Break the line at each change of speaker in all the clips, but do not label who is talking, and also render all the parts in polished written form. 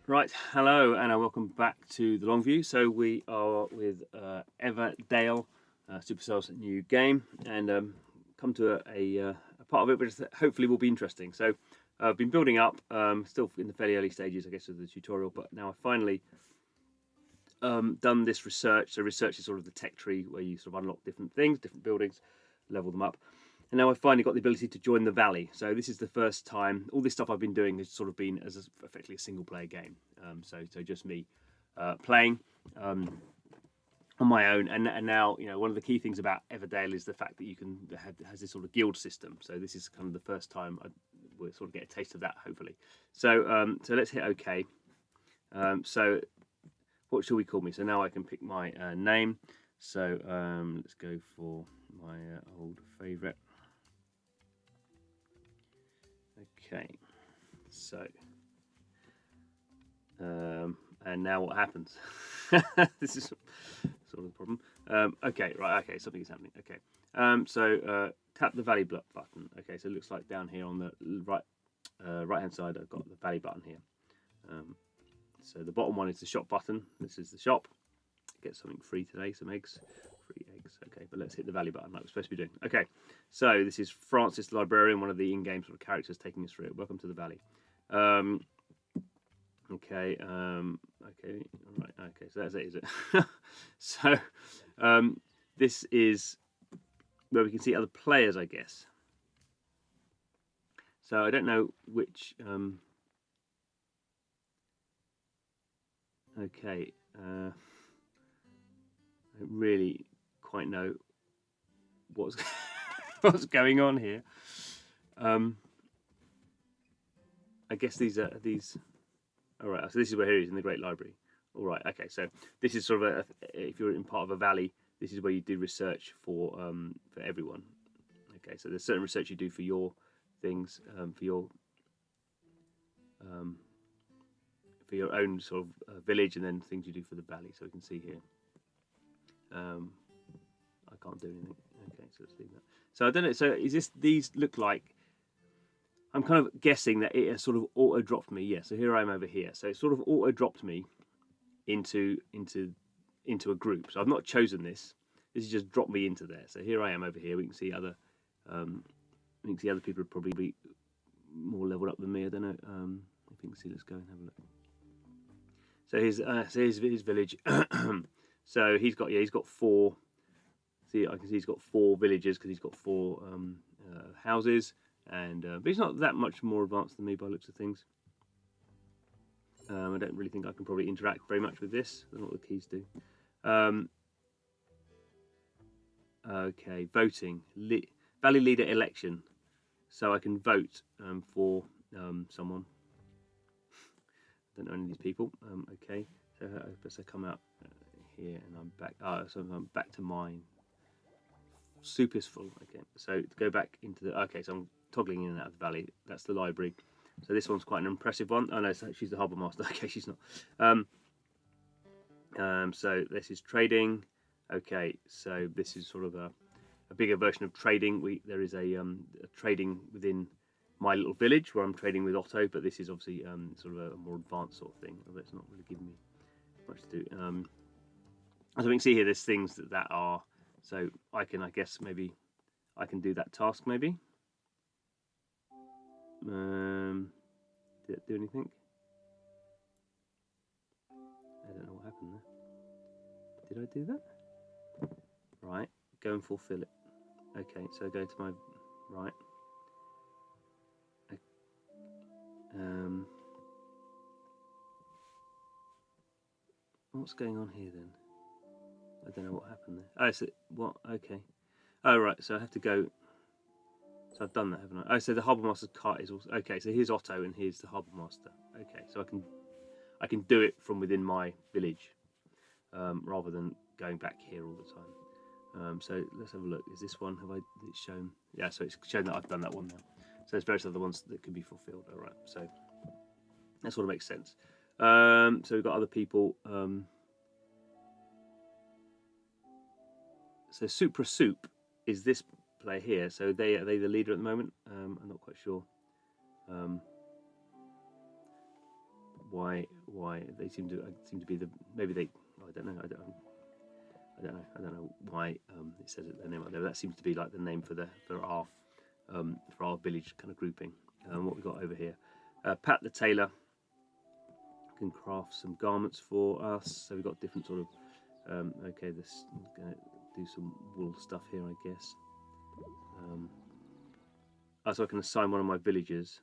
Right, hello and welcome back to the long view. So we are with Everdale, Supercell's new game, and come to a part of it which hopefully will be interesting. So I've been building up, still in the fairly early stages, I guess, of the tutorial, but now I've finally done this research. So research is sort of the tech tree where you sort of unlock different things, different buildings, level them up. And now I've finally got the ability to join the valley. So this is the first time. All this stuff I've been doing has sort of been as effectively a single player game. So just me playing on my own. And now, one of the key things about Everdale is the fact that you can has this sort of guild system. So this is kind of the first time we'll sort of get a taste of that, hopefully. So so let's hit OK. So what shall we call me? So now I can pick my name. So let's go for my old favourite. Okay, so and now what happens? This is sort of the problem. Okay, right. Okay, something is happening. Okay, so tap the valley button. Okay, so it looks like down here on the right hand side, I've got the valley button here. So the bottom one is the shop button. This is the shop. Get something free today, some eggs. Free eggs. Okay, but let's hit the valley button like we're supposed to be doing. Okay, so this is Francis the librarian, one of the in-game sort of characters taking us through it. Welcome to the valley. Okay, okay, all right, okay, so that's it, is it? So this is where we can see other players, I guess. So I don't know which. Okay, I don't really quite know what's what's going on here. I guess these are these. All right, so this is where he is in the Great Library. All right, okay, so this is sort of if you're in part of a valley, this is where you do research for everyone. Okay, so there's certain research you do for your things, for your own sort of village, and then things you do for the valley. So we can see here. I can't do anything. Okay, so let's leave that. So I don't know. So is this? These look like. I'm kind of guessing that it has sort of auto dropped me. Yeah. So here I am over here. So it sort of auto dropped me into a group. So I've not chosen this. This has just dropped me into there. So here I am over here. We can see other. We can see other people are probably more leveled up than me. I don't know. If you can see, let's go and have a look. So here's his village. So he's got 4. See, I can see he's got 4 villages because he's got 4 houses, and but he's not that much more advanced than me by the looks of things. I don't really think I can probably interact very much with this. I don't know what the keys do. Okay, voting. Valley leader election. So I can vote for someone. I don't know any of these people. Okay, so I come out here and I'm back. So I'm back to mine. Soup is full. Okay, so to go back into the. Okay, so I'm toggling in and out of the valley. That's the library. So this one's quite an impressive one. Oh no, she's the harbour master. Okay, she's not. So this is trading. Okay, so this is sort of a bigger version of trading. There is a trading within my little village where I'm trading with Otto, but this is obviously sort of a more advanced sort of thing. Although it's not really giving me much to do. As we can see here, there's things that are. So I guess maybe I can do that task maybe. Did it do anything? I don't know what happened there. Did I do that? Right, go and fulfill it. Okay, so go to my right. What's going on here then? I don't know what happened there. Oh, so what? Okay. Oh, right. So I have to go. So I've done that, haven't I? Oh, so the harbour master's cart is also okay. So here's Otto, and here's the harbour master. Okay, so I can do it from within my village, rather than going back here all the time. So let's have a look. Is this one? Have I? It's shown. Yeah. So it's shown that I've done that one now. So there's various other ones that can be fulfilled. All right. So that sort of makes sense. So we've got other people. So Supra Soup is this player here. So are they the leader at the moment? I'm not quite sure why why they seem to be the maybe they I don't know I don't know why it says it their name out there. That seems to be like the name for our village kind of grouping. What we got over here, Pat the tailor can craft some garments for us. So we've got different sort of okay. This I'm going to do some wool stuff here, I guess. So I can assign one of my villagers.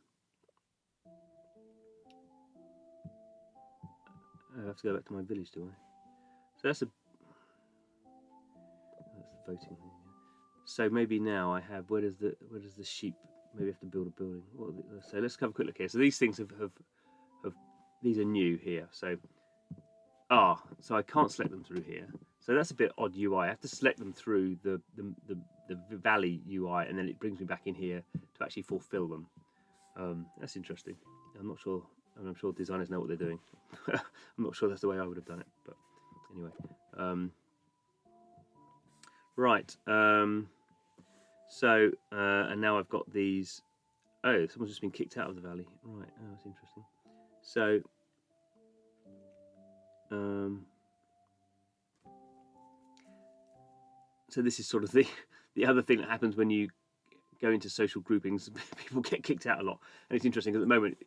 I have to go back to my village, do I? So that's the voting thing. So maybe now I have where does the sheep? Maybe I have to build a building. So let's have a quick look here. So these things have these are new here. So so I can't select them through here. So that's a bit odd UI. I have to select them through the valley UI, and then it brings me back in here to actually fulfill them. That's interesting. I'm not sure. I'm sure designers know what they're doing. I'm not sure that's the way I would have done it, but anyway. Right. So and now I've got these. Oh, someone's just been kicked out of the valley. Right. Oh, that's interesting. So. So this is sort of the other thing that happens when you go into social groupings. People get kicked out a lot, and it's interesting because at the moment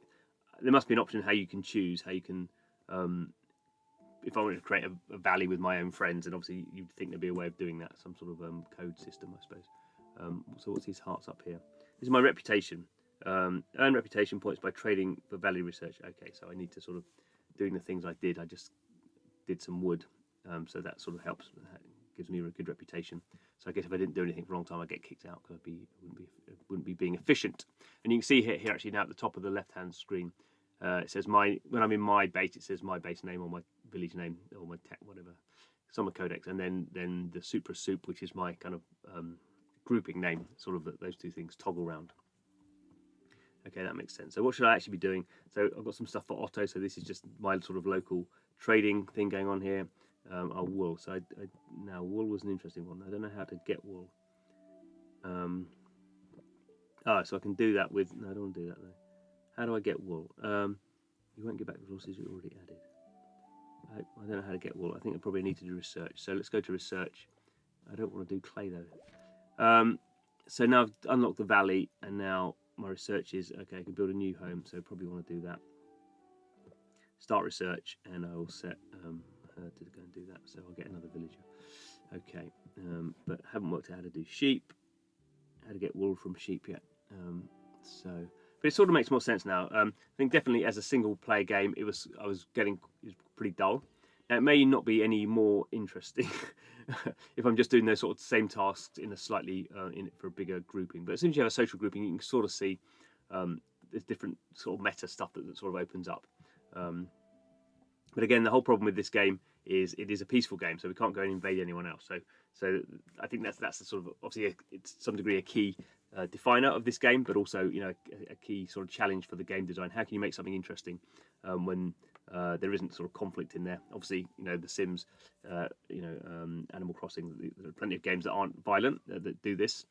there must be an option how you can choose how you can. If I wanted to create a valley with my own friends, and obviously you'd think there'd be a way of doing that, some sort of code system, I suppose. So what's these hearts up here? This is my reputation. Earn reputation points by trading for valley research. Okay, so I need to sort of doing the things I did. I just did some wood, so that sort of helps. Gives me a good reputation. So I guess if I didn't do anything for a long time, I'd get kicked out because I wouldn't be being efficient. And you can see here actually now at the top of the left-hand screen, it says when I'm in my base, it says my base name or my village name or my tech whatever, summer codex, and then the Supra Soup, which is my kind of grouping name. Sort of those two things toggle around. Okay, that makes sense. So what should I actually be doing? So I've got some stuff for Otto. So this is just my sort of local trading thing going on here. Wool. So now wool was an interesting one. I don't know how to get wool. So I can do that with. No, I don't want to do that though. How do I get wool? You won't get back the resources you already added. I don't know how to get wool. I think I probably need to do research. So let's go to research. I don't want to do clay though. So now I've unlocked the valley, and now my research is okay. I can build a new home, so I probably want to do that. Start research, and I will set her to go and do that. So I'll get another villager. Okay, but haven't worked out how to do sheep, how to get wool from sheep yet. But it sort of makes more sense now. I think definitely as a single player game, it was pretty dull. Now it may not be any more interesting if I'm just doing those sort of same tasks in a slightly for a bigger grouping. But as soon as you have a social grouping, you can sort of see there's different sort of meta stuff that sort of opens up. But again, the whole problem with this game is it is a peaceful game, so we can't go and invade anyone else. So I think that's the sort of obviously it's to some degree a key definer of this game, but also a key sort of challenge for the game design. How can you make something interesting when there isn't sort of conflict in there? Obviously, The Sims, Animal Crossing. There are plenty of games that aren't violent that do this.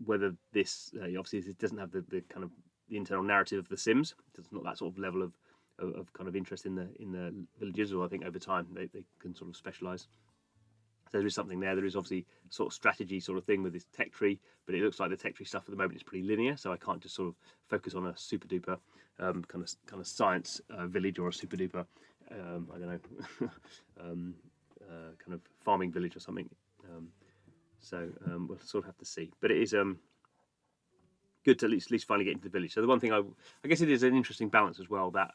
Whether this obviously it doesn't have the kind of the internal narrative of The Sims. It's not that sort of level of kind of interest in the villages, or I think over time they can sort of specialise. So there is something there. There is obviously a sort of strategy sort of thing with this tech tree, but it looks like the tech tree stuff at the moment is pretty linear, so I can't just sort of focus on a super duper kind of science village or a super duper I don't know kind of farming village or something. We'll sort of have to see, but it is good to at least finally get into the village. So the one thing I guess it is an interesting balance as well that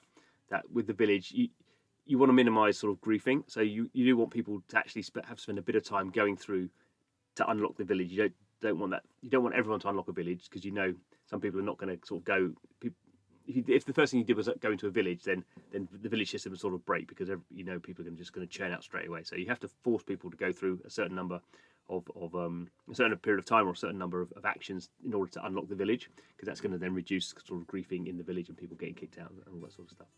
with the village you want to minimise sort of griefing, so you do want people to actually spend a bit of time going through to unlock the village. You don't want that. You don't want everyone to unlock a village because some people are not going to sort of go. If the first thing you did was go into a village, then the village system would sort of break because people are just going to churn out straight away. So you have to force people to go through a certain number of a certain period of time or a certain number of actions in order to unlock the village, because that's going to then reduce sort of griefing in the village and people getting kicked out and all that sort of stuff.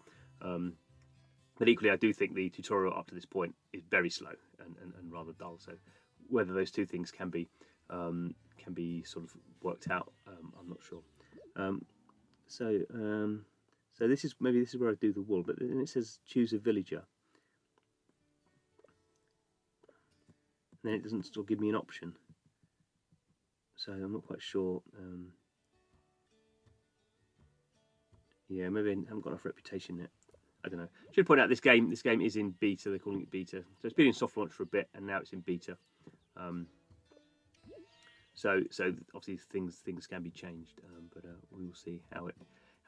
But equally, I do think the tutorial up to this point is very slow and rather dull. So whether those two things can be sort of worked out, I'm not sure. So So this is maybe this is where I do the wool, but then it says choose a villager. And then it doesn't still give me an option. So I'm not quite sure. Yeah, maybe I haven't got enough reputation yet. I don't know. Should point out this game is in beta. They're calling it beta. So it's been in soft launch for a bit, and now it's in beta. So obviously things can be changed, but we will see how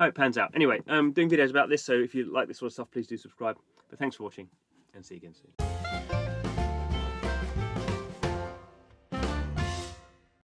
it pans out. Anyway, doing videos about this. So if you like this sort of stuff, please do subscribe. But thanks for watching, and see you again soon.